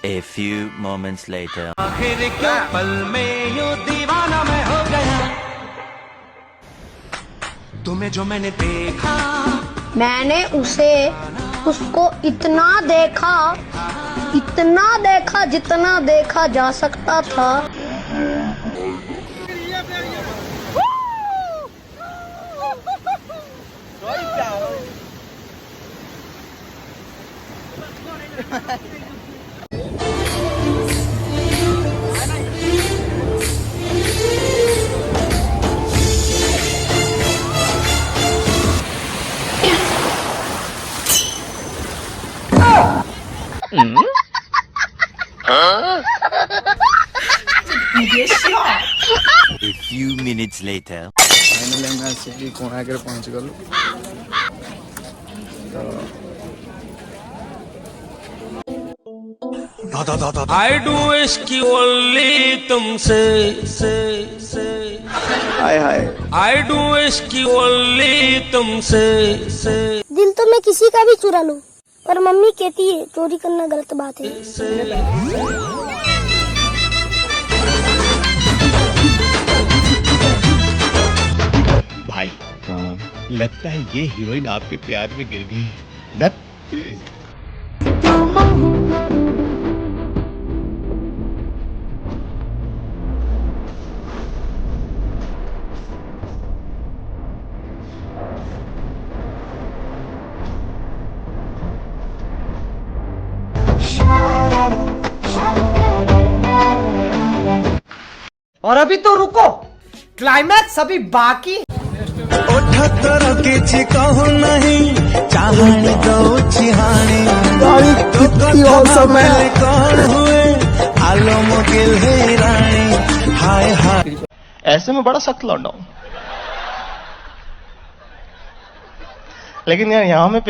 A few moments later. आखिर क्यों पल में यूं दीवाना मैं हो गया, तुम्हें जो मैंने देखा, मैंने उसको इतना देखा जितना देखा जा सकता था। A few minutes later. Finally मैं ଆସିକି କୋଣାର୍କରେ ପହଞ୍ଚିଗଲୁ। I do इसकी ओनली तुमसे, हाय हाय I do इसकी ओनली तुमसे। दिल तो मैं किसी का भी चुरा लूं, पर मम्मी कहती है चोरी करना गलत बात है। भाई लगता है ये हीरोइन आपके प्यार में गिर गई है। और अभी तो रुको, क्लाइमैक्स अभी बाकी। କିଛି କହୁ ନାହିଁ, ଚାହାଣି ଦଉଛି ହାଣି, କଣ ହୁଏ ଆଲୋ गिल है रानी, हाय हाय। ऐसे में बड़ा सख्त लौंडा हूं, लेकिन यार यहाँ में